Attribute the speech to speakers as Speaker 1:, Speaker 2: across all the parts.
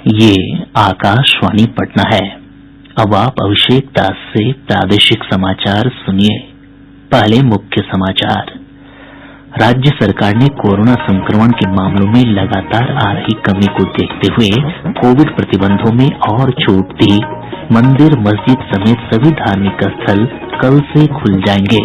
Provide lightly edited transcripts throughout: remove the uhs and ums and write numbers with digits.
Speaker 1: ये आकाशवाणी पटना है। अब आप अभिषेक दास से प्रादेशिक समाचार सुनिए। पहले मुख्य समाचार। राज्य सरकार ने कोरोना संक्रमण के मामलों में लगातार आ रही कमी को देखते हुए कोविड प्रतिबंधों में और छूट दी। मंदिर, मस्जिद समेत सभी धार्मिक स्थल कल से खुल जाएंगे।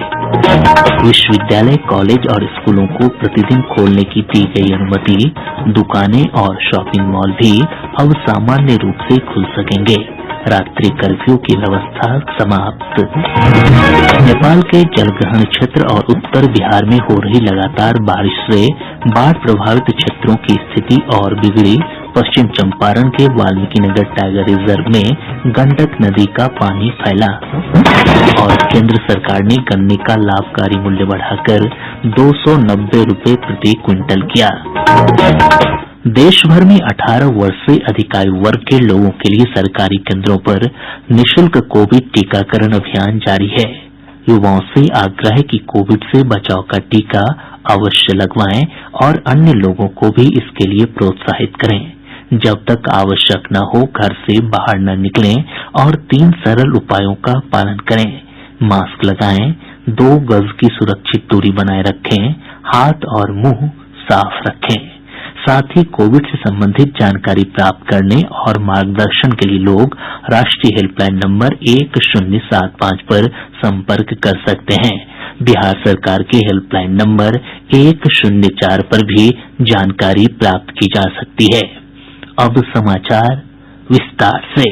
Speaker 1: विश्वविद्यालय, कॉलेज और स्कूलों को प्रतिदिन खोलने की दी गई अनुमति। दुकानें और शॉपिंग मॉल भी अब सामान्य रूप से खुल सकेंगे। रात्रि कर्फ्यू की व्यवस्था समाप्त। नेपाल के जलग्रहण क्षेत्र और उत्तर बिहार में हो रही लगातार बारिश से बाढ़ प्रभावित क्षेत्रों की स्थिति और बिगड़ी। पश्चिम चंपारण के वाल्मीकिनगर टाइगर रिजर्व में गंडक नदी का पानी फैला। और केंद्र सरकार ने गन्ने का लाभकारी मूल्य बढ़ाकर 290 रुपये प्रति क्विंटल किया। देश भर में 18 वर्ष से अधिक आयु वर्ग के लोगों के लिए सरकारी केंद्रों पर निःशुल्क कोविड टीकाकरण अभियान जारी है। युवाओं से आग्रह है कि कोविड से बचाव का टीका अवश्य लगवाएं और अन्य लोगों को भी इसके लिए प्रोत्साहित करें। जब तक आवश्यक न हो घर से बाहर न निकलें और 3 सरल उपायों का पालन करें। मास्क लगाएं, 2 गज की सुरक्षित दूरी बनाए रखें, हाथ और मुंह साफ रखें। साथ ही कोविड से संबंधित जानकारी प्राप्त करने और मार्गदर्शन के लिए लोग राष्ट्रीय हेल्पलाइन नंबर 1075 पर संपर्क कर सकते हैं। बिहार सरकार के हेल्पलाइन नंबर 104 पर भी जानकारी प्राप्त की जा सकती है। अब समाचार विस्तार से।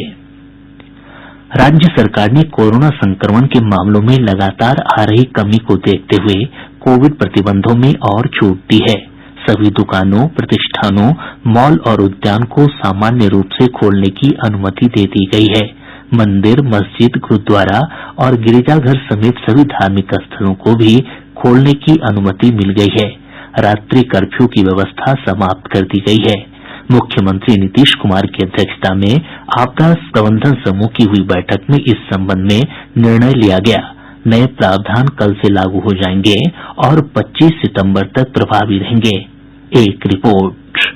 Speaker 1: राज्य सरकार ने कोरोना संक्रमण के मामलों में लगातार आ रही कमी को देखते हुए कोविड प्रतिबंधों में और छूट दी है। सभी दुकानों, प्रतिष्ठानों, मॉल और उद्यान को सामान्य रूप से खोलने की अनुमति दे दी गई है। मंदिर, मस्जिद, गुरुद्वारा और गिरिजाघर समेत सभी धार्मिक स्थलों को भी खोलने की अनुमति मिल गई है। रात्रि कर्फ्यू की व्यवस्था समाप्त कर दी गई है। मुख्यमंत्री नीतीश कुमार की अध्यक्षता में आपदा प्रबंधन समूह की हुई बैठक में इस संबंध में निर्णय लिया गया। नए प्रावधान कल से लागू हो जाएंगे और 25 सितंबर तक प्रभावी रहेंगे। एक रिपोर्ट।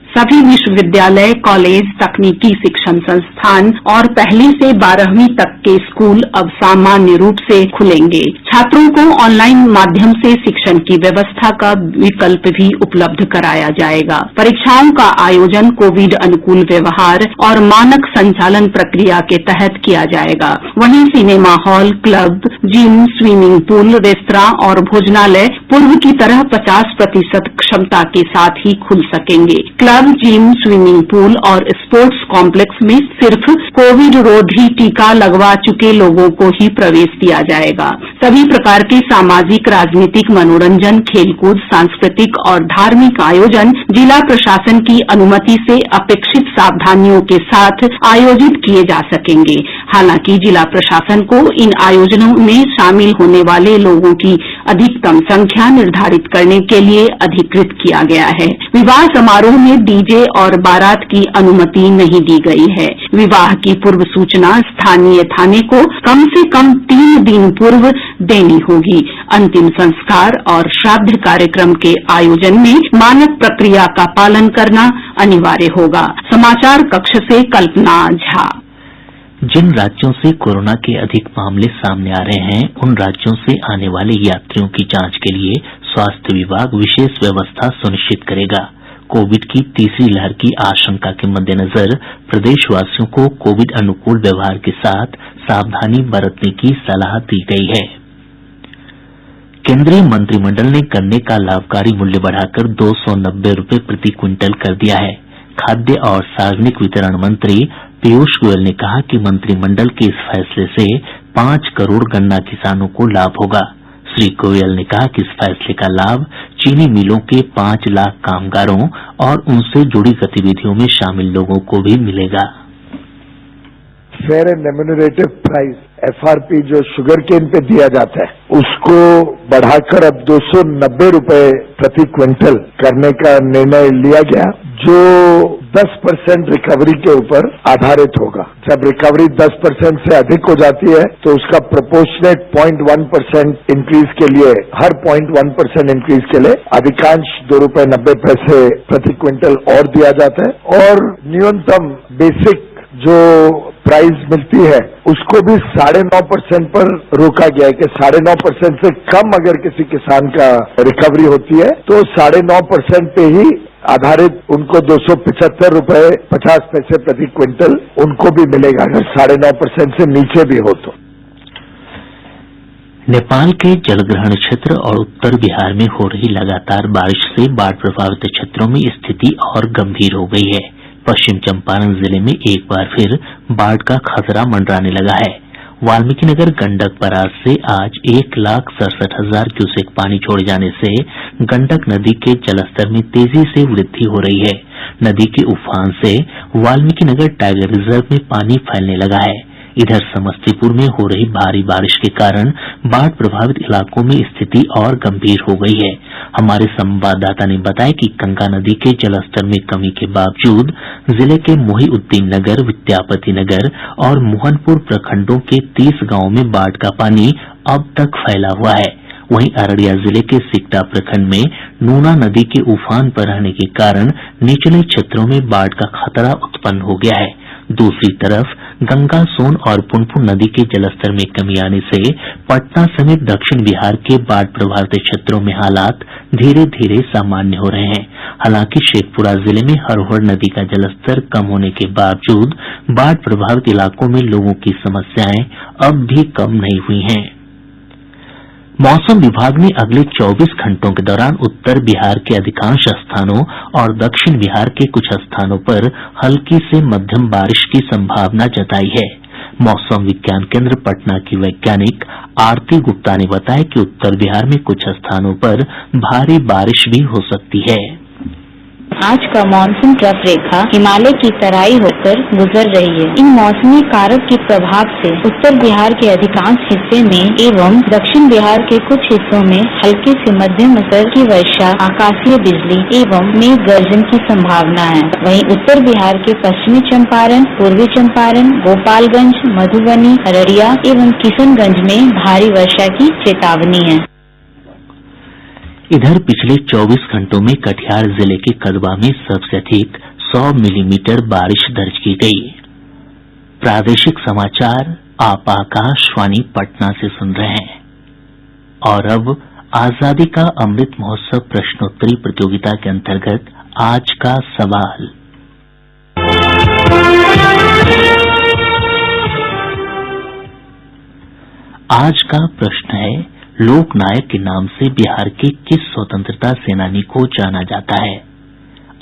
Speaker 2: सभी विश्वविद्यालय, कॉलेज, तकनीकी शिक्षण संस्थान और 1ली से 12वीं तक के स्कूल अब सामान्य रूप से खुलेंगे। छात्रों को ऑनलाइन माध्यम से शिक्षण की व्यवस्था का विकल्प भी उपलब्ध कराया जाएगा। परीक्षाओं का आयोजन कोविड अनुकूल व्यवहार और मानक संचालन प्रक्रिया के तहत किया जाएगा। वहीं cinema hall, club, gym, swimming pool, restaurant और भोजनालय पूर्व की तरह 50% क्षमता के साथ ही खुल सकेंगे। क्लब, जिम, स्विमिंग पूल और स्पोर्ट्स कॉम्प्लेक्स में सिर्फ कोविड रोधी टीका लगवा चुके लोगों को ही प्रवेश दिया जाएगा। सभी प्रकार के सामाजिक, राजनीतिक, मनोरंजन, खेलकूद, सांस्कृतिक और धार्मिक आयोजन जिला प्रशासन की अनुमति से अपेक्षित सावधानियों के साथ आयोजित किए जा सकेंगे। हालांकि जिला प्रशासन को इन आयोजनों में शामिल होने वाले लोगों की अधिकतम संख्या निर्धारित करने के लिए अधिकृत किया गया है। विवाह समारोह में डीजे और बारात की अनुमति नहीं दी गई है। विवाह की पूर्व सूचना स्थानीय थाने को कम से कम 3 दिन पूर्व देनी होगी। अंतिम संस्कार और श्राद्ध कार्यक्रम के आयोजन में मानक प्रक्रिया का पालन करना अनिवार्य होगा। समाचार कक्ष से कल्पना झा।
Speaker 1: जिन राज्यों से कोरोना के अधिक मामले सामने आ रहे हैं, उन राज्यों से आने वाले यात्रियों की जांच के लिए स्वास्थ्य विभाग विशेष व्यवस्था सुनिश्चित करेगा। कोविड की तीसरी लहर की आशंका के मद्देनजर प्रदेशवासियों को कोविड अनुकूल व्यवहार के साथ सावधानी बरतने की सलाह दी गई है। केंद्रीय मंत्रिमंडल ने गन्ने का लाभकारी मूल्य बढ़ाकर 290 रुपये प्रति क्विंटल कर दिया है। खाद्य और सार्वजनिक वितरण मंत्री पीयूष गोयल ने कहा कि मंत्रिमंडल के इस फैसले से 5 करोड़ गन्ना किसानों को लाभ होगा। श्री गोयल ने कहा कि इस फैसले का लाभ चीनी मिलों के 5 लाख कामगारों और उनसे जुड़ी गतिविधियों में शामिल लोगों को भी मिलेगा।
Speaker 3: Fair and remunerative price FRP जो शुगर केन पे दिया जाता है उसको बढ़ाकर अब 290 रुपए प्रति क्विंटल करने का निर्णय लिया गया, जो 10% रिकवरी के ऊपर आधारित होगा। जब रिकवरी 10% से अधिक हो जाती है तो उसका प्रोपोर्शनेट 0.1% इंक्रीज के लिए, हर 0.1% इंक्रीज के लिए अधिकांश ₹2.90 प्रति क्विंटल और दिया जाता है, और न्यूनतम बेसिक जो प्राइस मिलती है उसको भी 9.5% पर रोका गया है कि 9.5% से कम अगर किसी किसान का रिकवरी होती है तो 9.5% पे ही आधारित उनको ₹275.50 प्रति क्विंटल उनको भी मिलेगा, अगर 9.5% से नीचे भी हो तो।
Speaker 1: नेपाल के जलग्रहण क्षेत्र और उत्तर बिहार में हो रही लगातार बारिश से बाढ़ प्रभावित क्षेत्रों में स्थिति और गंभीर हो गई है। पश्चिम चंपारण जिले में एक बार फिर बाढ़ का खतरा मंडराने लगा है। वाल्मीकिनगर गंडक बराज से आज 1,67,000 क्यूसेक पानी छोड़े जाने से गंडक नदी के जलस्तर में तेजी से वृद्धि हो रही है। नदी के उफान से वाल्मीकिनगर टाइगर रिजर्व में पानी फैलने लगा है। इधर समस्तीपुर में हो रही भारी बारिश के कारण बाढ़ प्रभावित इलाकों में स्थिति और गंभीर हो गई है। हमारे संवाददाता ने बताया कि गंगा नदी के जलस्तर में कमी के बावजूद जिले के मोहीउद्दीन नगर, विद्यापति नगर और मोहनपुर प्रखंडों के 30 गांवों में बाढ़ का पानी अब तक फैला हुआ है। वहीं अररिया जिले के सिकटा प्रखंड में नूना नदी के उफान पर रहने के कारण निचले क्षेत्रों में बाढ़ का खतरा उत्पन्न हो गया है। दूसरी तरफ गंगा, सोन और पुनपुन नदी के जलस्तर में कमी आने से पटना समेत दक्षिण बिहार के बाढ़ प्रभावित क्षेत्रों में हालात धीरे धीरे सामान्य हो रहे हैं। हालांकि शेखपुरा जिले में हरोहर नदी का जलस्तर कम होने के बावजूद बाढ़ प्रभावित इलाकों में लोगों की समस्याएं अब भी कम नहीं हुई हैं। मौसम विभाग ने अगले 24 घंटों के दौरान उत्तर बिहार के अधिकांश स्थानों और दक्षिण बिहार के कुछ स्थानों पर हल्की से मध्यम बारिश की संभावना जताई है। मौसम विज्ञान केंद्र पटना की वैज्ञानिक आरती गुप्ता ने बताया कि उत्तर बिहार में कुछ स्थानों पर भारी बारिश भी हो सकती है।
Speaker 4: आज का मानसून ट्रफ रेखा हिमालय की तराई होकर गुजर रही है। इन मौसमी कारक के प्रभाव से उत्तर बिहार के अधिकांश हिस्से में एवं दक्षिण बिहार के कुछ हिस्सों में हल्की से मध्यम स्तर की वर्षा, आकाशीय बिजली एवं मेघ गर्जन की संभावना है। वहीं उत्तर बिहार के पश्चिमी चंपारण, पूर्वी चंपारण, गोपालगंज, मधुबनी, अररिया एवं किशनगंज में भारी वर्षा की चेतावनी है।
Speaker 1: इधर पिछले 24 घंटों में कटिहार जिले के कदवा में सबसे अधिक 100 मिलीमीटर बारिश दर्ज की गई। प्रादेशिक समाचार आप आकाशवाणी पटना से सुन रहे हैं। और अब आजादी का अमृत महोत्सव प्रश्नोत्तरी प्रतियोगिता के अंतर्गत आज का सवाल। आज का प्रश्न है, लोकनायक के नाम से बिहार के किस स्वतंत्रता सेनानी को जाना जाता है?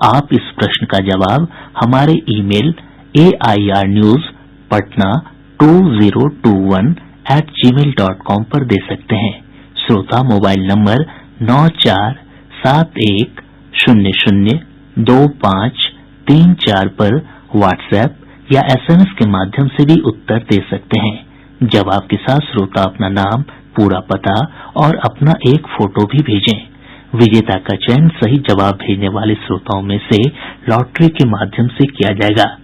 Speaker 1: आप इस प्रश्न का जवाब हमारे ईमेल airnewspatna2021@gmail.com पर दे सकते हैं। श्रोता मोबाइल नंबर 9471002534 पर व्हाट्सएप या एसएमएस के माध्यम से भी उत्तर दे सकते हैं। जवाब के साथ श्रोता अपना नाम, पूरा पता और अपना एक फोटो भी भेजें। विजेता का चयन सही जवाब भेजने वाले श्रोताओं में से लॉटरी के माध्यम से किया जाएगा।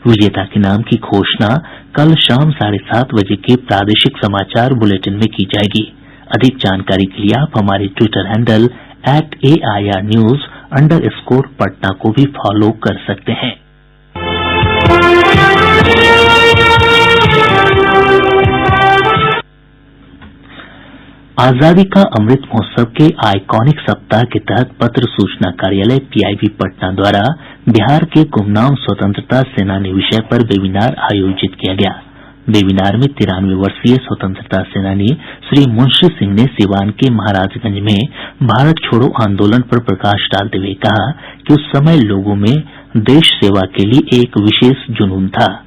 Speaker 1: विजेता के नाम की घोषणा कल शाम 7:30 बजे के प्रादेशिक समाचार बुलेटिन में की जाएगी। अधिक जानकारी के लिए आप हमारे ट्विटर हैंडल @AIRnews_पटना को भी फॉलो कर सकते हैं। आजादी का अमृत महोत्सव के आइकॉनिक सप्ताह के तहत पत्र सूचना कार्यालय पीआईबी पटना द्वारा बिहार के गुमनाम स्वतंत्रता सेनानी विषय पर वेबिनार आयोजित किया गया। वेबिनार में 93 वर्षीय स्वतंत्रता सेनानी श्री मुंशी सिंह ने सिवान के महाराजगंज में भारत छोड़ो आंदोलन पर प्रकाश डालते हुए कहा कि उस समय लोगों में देश सेवा के लिए एक विशेष जुनून था।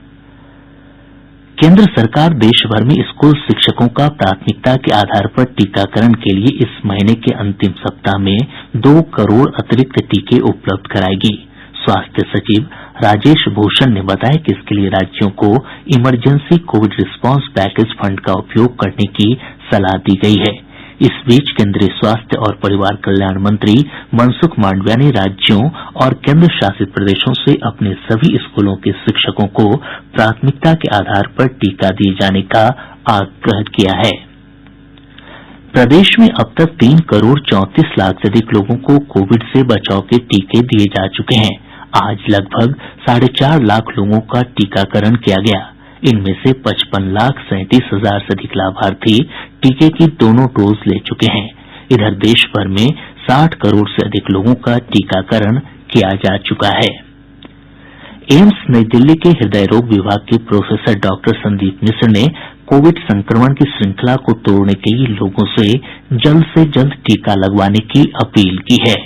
Speaker 1: केंद्र सरकार देश भर में स्कूल शिक्षकों का प्राथमिकता के आधार पर टीकाकरण के लिए इस महीने के अंतिम सप्ताह में 2 करोड़ अतिरिक्त टीके उपलब्ध कराएगी। स्वास्थ्य सचिव राजेश भूषण ने बताया कि इसके लिए राज्यों को emergency Covid response package fund का उपयोग करने की सलाह दी गई है। इस बीच केंद्रीय स्वास्थ्य और परिवार कल्याण मंत्री मनसुख मांडविया ने राज्यों और केंद्र शासित प्रदेशों से अपने सभी स्कूलों के शिक्षकों को प्राथमिकता के आधार पर टीका दिए जाने का आग्रह किया है। प्रदेश में अब तक 3 करोड़ 34 लाख से अधिक लोगों को कोविड से बचाव के टीके दिए जा चुके हैं। आज लगभग 4.5 लाख लोगों का टीकाकरण किया गया। इनमें से 55,37,000 से अधिक लाभार्थी टीके की दोनों डोज ले चुके हैं। इधर देश भर में 60 करोड़ से अधिक लोगों का टीकाकरण किया जा चुका है। एम्स नई दिल्ली के हृदय रोग विभाग के प्रोफेसर डॉक्टर संदीप मिश्र ने कोविड संक्रमण की श्रृंखला को तोड़ने के लिए लोगों से जल्द टीका लगवाने की अपील की है।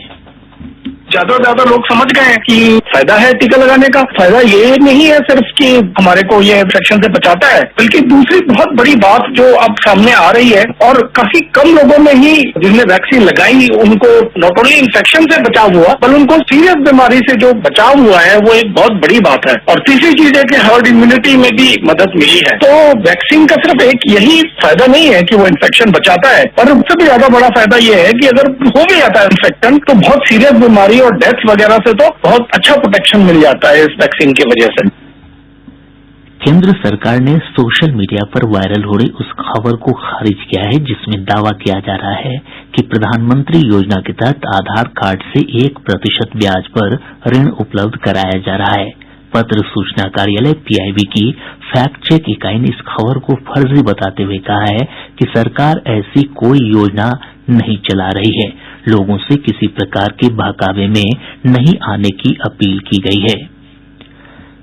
Speaker 5: ज्यादा से ज्यादा लोग समझ गए कि फायदा है टीका लगाने का। फायदा ये नहीं है सिर्फ कि हमारे को ये इन्फेक्शन से बचाता है, बल्कि दूसरी बहुत बड़ी बात जो अब सामने आ रही है और काफी कम लोगों में ही जिसने वैक्सीन लगाई उनको नॉट ओनली इन्फेक्शन से बचाव हुआ बल्कि उनको सीरियस बीमारी से जो बचाव हुआ है वो एक बहुत बड़ी बात है। और तीसरी चीज है कि हर्ड इम्यूनिटी में भी मदद मिली है। तो वैक्सीन का सिर्फ एक यही फायदा नहीं है कि वो इन्फेक्शन बचाता है, पर उससे भी ज्यादा बड़ा फायदा ये है कि अगर हो भी जाता है इन्फेक्शन तो बहुत सीरियस बीमारी और डेथ वगैरह से तो बहुत अच्छा प्रोटेक्शन मिल जाता है इस वैक्सीन की वजह से।
Speaker 1: केंद्र सरकार ने सोशल मीडिया पर वायरल हो रही उस खबर को खारिज किया है जिसमें दावा किया जा रहा है कि प्रधानमंत्री योजना के तहत आधार कार्ड से 1% ब्याज पर ऋण उपलब्ध कराया जा रहा है। पत्र सूचना कार्यालय PIB की फैक्ट चेक इकाई ने इस खबर को फर्जी बताते हुए कहा है कि सरकार ऐसी कोई योजना नहीं चला रही है। लोगों से किसी प्रकार के बहकावे में नहीं आने की अपील की गई है।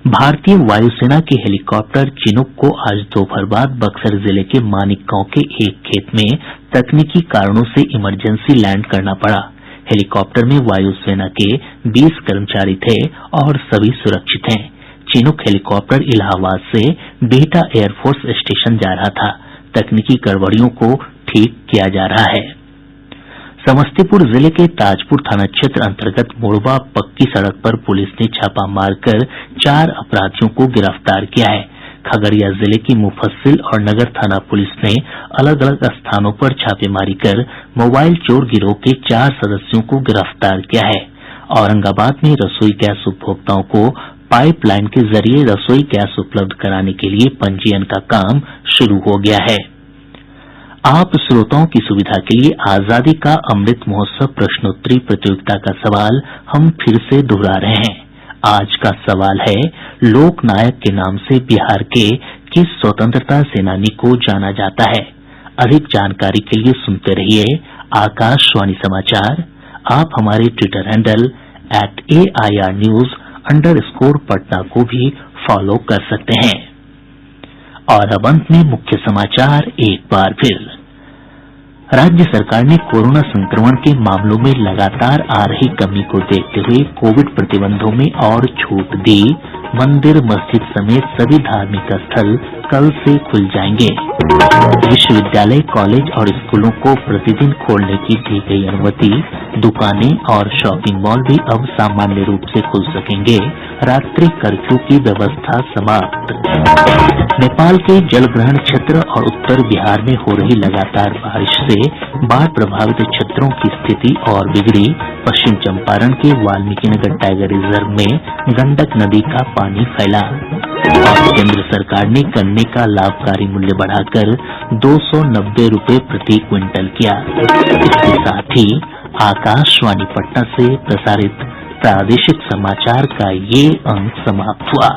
Speaker 1: भारतीय वायुसेना के हेलीकॉप्टर चिनूक को आज दोपहर बाद बक्सर जिले के मानिक गांव के एक खेत में तकनीकी कारणों से इमरजेंसी लैंड करना पड़ा। हेलीकॉप्टर में वायुसेना के 20 कर्मचारी थे और सभी सुरक्षित हैं। चिनूक हेलीकॉप्टर इलाहाबाद से बिहटा एयरफोर्स स्टेशन जा रहा था। तकनीकी गड़बड़ियों को ठीक किया जा रहा है। समस्तीपुर जिले के ताजपुर थाना क्षेत्र अंतर्गत मोड़वा पक्की सड़क पर पुलिस ने छापा मारकर 4 अपराधियों को गिरफ्तार किया है। खगड़िया जिले की मुफस्सिल और नगर थाना पुलिस ने अलग अलग स्थानों पर छापेमारी कर मोबाइल चोर गिरोह के 4 सदस्यों को गिरफ्तार किया है। औरंगाबाद में रसोई गैस उपभोक्ताओं को पाइपलाइन के जरिए रसोई गैस उपलब्ध कराने के लिए पंजीयन का काम शुरू हो गया है। आप श्रोताओं की सुविधा के लिए आजादी का अमृत महोत्सव प्रश्नोत्तरी प्रतियोगिता का सवाल हम फिर से दोहरा रहे हैं। आज का सवाल है, लोक नायक के नाम से बिहार के किस स्वतंत्रता सेनानी को जाना जाता है? अधिक जानकारी के लिए सुनते रहिए आकाशवाणी समाचार। आप हमारे ट्विटर हैंडल @AIRnews_पटना को भी फॉलो कर सकते हैं। और अब अंत में मुख्य समाचार एक बार फिर। राज्य सरकार ने कोरोना संक्रमण के मामलों में लगातार आ रही कमी को देखते हुए कोविड प्रतिबंधों में और छूट दी। मंदिर मस्जिद समेत सभी धार्मिक स्थल कल से खुल जाएंगे। विश्वविद्यालय कॉलेज और स्कूलों को प्रतिदिन खोलने की दी गई अनुमति। दुकानें और शॉपिंग मॉल भी अब सामान्य रूप से खुल सकेंगे। रात्रि कर्फ्यू की व्यवस्था समाप्त। नेपाल के जलग्रहण क्षेत्र और उत्तर बिहार में हो रही लगातार बारिश से बाढ़ प्रभावित क्षेत्रों की स्थिति और बिगड़ी। पश्चिम चंपारण के वाल्मीकिनगर टाइगर रिजर्व में गंडक नदी का पानी फैला। और केंद्र सरकार ने गन्ने का लाभकारी मूल्य बढ़ाकर 290 रुपये प्रति क्विंटल किया। इसके साथ ही आकाशवाणी पटना से प्रसारित प्रादेशिक समाचार का ये अंक समाप्त हुआ।